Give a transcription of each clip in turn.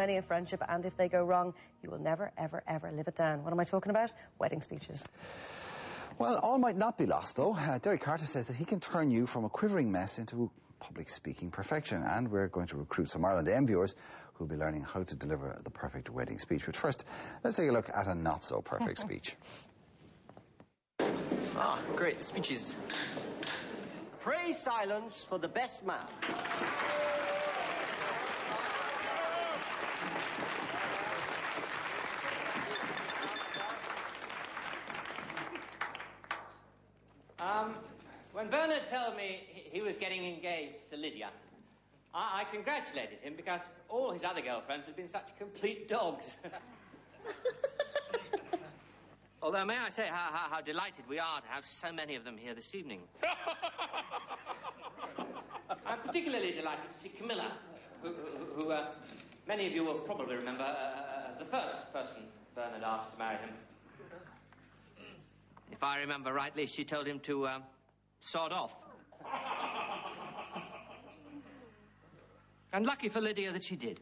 many in friendship, and if they go wrong, you will never, ever, ever live it down. What am I talking about? Wedding speeches. Well, all might not be lost, though. Derek Carter says that he can turn you from a quivering mess into public speaking perfection, and we're going to recruit some Ireland AM viewers who'll be learning how to deliver the perfect wedding speech. But first, let's take a look at a not-so-perfect speech. Ah, great, the speeches. Pray silence for the best man. When Bernard told me he was getting engaged to Lydia, I congratulated him because all his other girlfriends have been such complete dogs. Although, may I say how delighted we are to have so many of them here this evening. I'm particularly delighted to see Camilla, who many of you will probably remember as the first person Bernard asked to marry him. If I remember rightly, she told him to sod off. And lucky for Lydia that she did.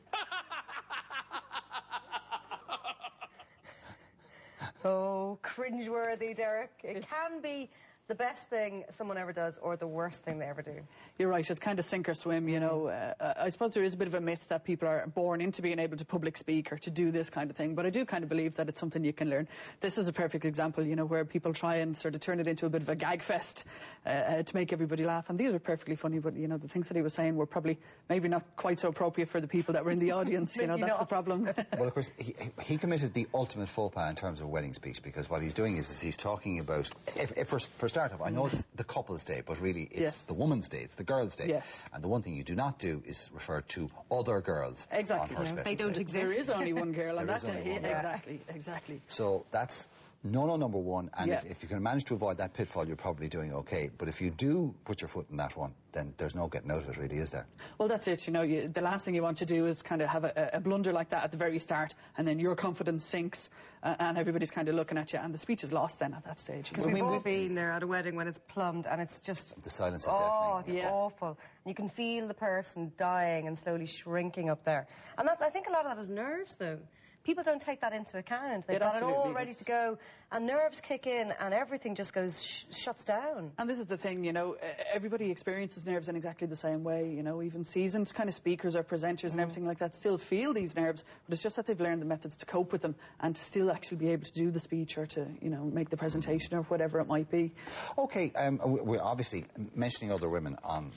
Oh, cringeworthy, Derek. It can be the best thing someone ever does or the worst thing they ever do. You're right, it's kind of sink or swim, you know. I suppose there is a bit of a myth that people are born into being able to public speak or to do this kind of thing, but I do kind of believe that it's something you can learn. This is a perfect example, you know, where people try and sort of turn it into a bit of a gag fest to make everybody laugh, and these are perfectly funny, but, you know, the things that he was saying were probably maybe not quite so appropriate for the people that were in the audience, you know, that's the problem. Well, of course, he committed the ultimate faux pas in terms of wedding speech, because what he's doing is he's talking about, if for start off, I know it's the couple's day, but really it's the woman's day, it's the girl's day. Yes. And the one thing you do not do is refer to other girls. Exactly. On her special They don't day. exist. There is only one girl on There that is only day. one girl. Exactly. So that's no number one, and if you can manage to avoid that pitfall, you're probably doing okay. But if you do put your foot in that one, then there's no getting out of it, really, is there? Well, that's it, you know, the last thing you want to do is kind of have a blunder like that at the very start, and then your confidence sinks, and everybody's kind of looking at you, and the speech is lost then at that stage. Because we've all been there at a wedding when it's plumbed and it's just... The silence is deafening. It's awful. You can feel the person dying and slowly shrinking up there. And that's, I think a lot of that is nerves, though. People don't take that into account. They've got it all ready to go, and nerves kick in, and everything just goes shuts down. And this is the thing, you know, everybody experiences nerves in exactly the same way, you know, even seasoned kind of speakers or presenters and everything like that still feel these nerves, but it's just that they've learned the methods to cope with them and to still actually be able to do the speech or to, you know, make the presentation or whatever it might be. Okay, we're obviously mentioning other women on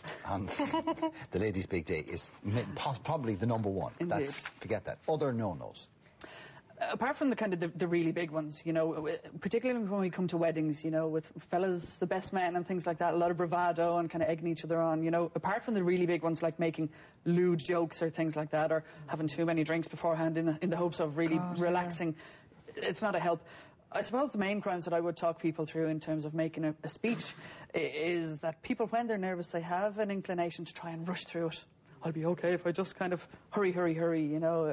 the ladies' big day is probably the number one. Indeed. Forget that. Other no-nos. Apart from the kind of the really big ones, you know, particularly when we come to weddings, you know, with fellas, the best men and things like that, a lot of bravado and kind of egging each other on, you know, apart from the really big ones like making lewd jokes or things like that, or having too many drinks beforehand in the hopes of really relaxing, it's not a help. I suppose the main crimes that I would talk people through in terms of making a speech is that people, when they're nervous, they have an inclination to try and rush through it. I'll be okay if I just kind of hurry, you know,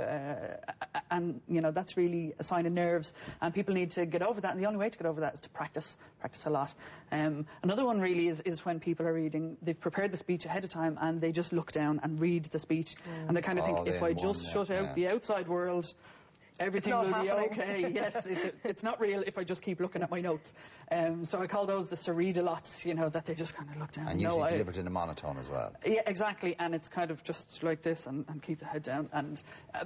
and, you know, that's really a sign of nerves, and people need to get over that, and the only way to get over that is to practice a lot. Another one really is when people are reading, they've prepared the speech ahead of time, and they just look down and read the speech, and they kind of think, if I just shut out the outside world, everything will be okay. Yes, it's not real if I just keep looking at my notes. So I call those the cereedalots, you know, that they just kind of look down. And usually delivered in a monotone as well. Yeah, exactly, and it's kind of just like this and keep the head down, and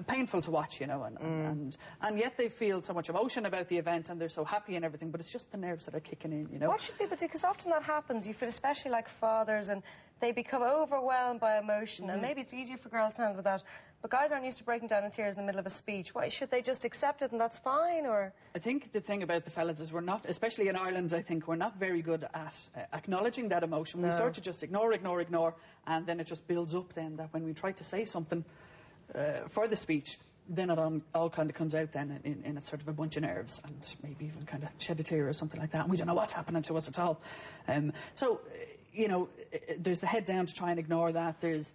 painful to watch, you know, and yet they feel so much emotion about the event and they're so happy and everything, but it's just the nerves that are kicking in, you know. What should people do? Because often that happens, you feel, especially like fathers, and they become overwhelmed by emotion, and maybe it's easier for girls to handle that, but guys aren't used to breaking down in tears in the middle of a speech. Why should they just accept it and that's fine, or...? I think the thing about the fellas is we're not, especially in Ireland, I think, we're not very good at acknowledging that emotion. We sort of just ignore, and then it just builds up then, that when we try to say something for the speech, then it all kind of comes out then in a sort of a bunch of nerves, and maybe even kind of shed a tear or something like that, and we don't know what's happening to us at all. So, you know, there's the head down to try and ignore that. There's,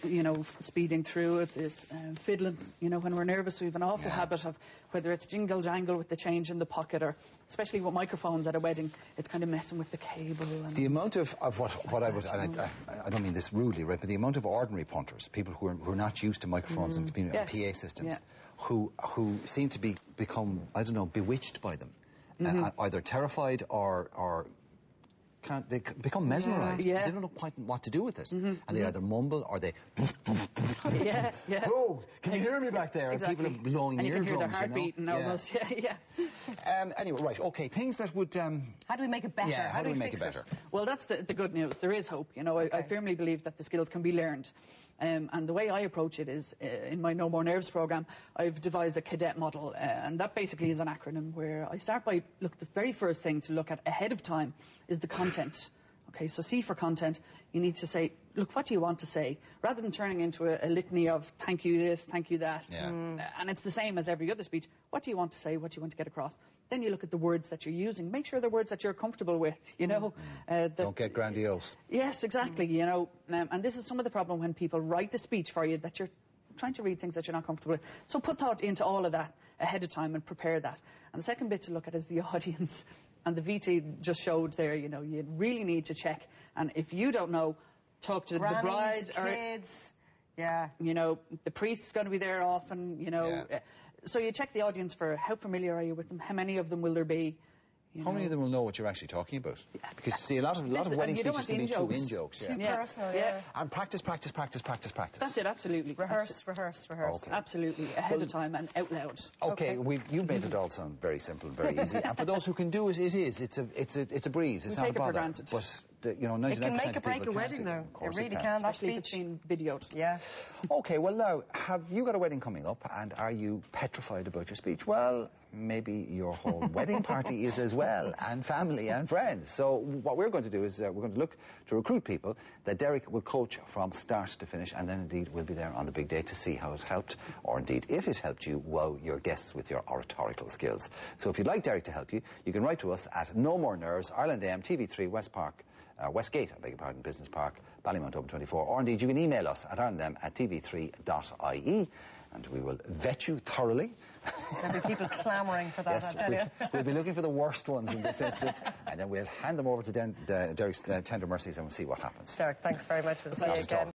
you know, speeding through it. There's fiddling. You know, when we're nervous, we have an awful habit of, whether it's jingle jangle with the change in the pocket, or especially with microphones at a wedding, it's kind of messing with the cable. And the amount of what I would, and I don't mean this rudely, right, but the amount of ordinary punters, people who are not used to microphones and PA systems, who seem to become, I don't know, bewitched by them, either terrified or they become mesmerised. They don't know quite what to do with it. And they either mumble or they... Oh, can you hear me back there? Exactly. And people are blowing and eardrums, you can hear their heartbeat and almost, Anyway, right, okay, things that would... how do we make it better? How do we make it better? Well, that's the good news. There is hope. You know, I firmly believe that the skills can be learned. And the way I approach it is, in my No More Nerves programme, I've devised a cadet model, and that basically is an acronym where I start by, look, the very first thing to look at ahead of time is the content. Okay, so C for content, you need to say, look, what do you want to say? Rather than turning into a litany of thank you this, thank you that. And it's the same as every other speech. What do you want to say? What do you want to get across? Then you look at the words that you're using. Make sure they're words that you're comfortable with, you know. Don't get grandiose. Yes, exactly, you know. And this is some of the problem when people write the speech for you, that you're trying to read things that you're not comfortable with. So put thought into all of that ahead of time and prepare that. And the second bit to look at is the audience. And the VT just showed there, you know, you really need to check. And if you don't know, talk to Grannies, the bride. kids. You know, the priest's going to be there often, you know. So you check the audience for how familiar are you with them, how many of them will there be. How many of them will know what you're actually talking about? Because, see, a lot of wedding speeches can be too in-jokes. Too personal, And practice. That's it, absolutely. Rehearse. Okay. Absolutely, ahead of time and out loud. Okay, you've made it all sound very simple, very easy. And for those who can do it, it's a breeze. It's not a bother. We take it for granted. But, you know, 99% it can make or break a wedding, though. It really can. Especially if it's been videoed. Okay, well now, have you got a wedding coming up, and are you petrified about your speech? Well, maybe your whole wedding party is as well, and family and friends. So what we're going to do is we're going to look to recruit people that Derek will coach from start to finish, and then indeed we'll be there on the big day to see how it helped, or indeed if it helped you, wow your guests with your oratorical skills. So if you'd like Derek to help you, you can write to us at No More Nerves, Ireland AM, TV3, Westgate, I beg your pardon, Business Park, Ballymount Open 24, or indeed you can email us at irelandm@tv3.ie, and we will vet you thoroughly. There'll be people clamouring for that, I tell you. We'll be looking for the worst ones in this instance, and then we'll hand them over to Derek's Tender Mercies, and we'll see what happens. Derek, thanks very much. We'll see you again.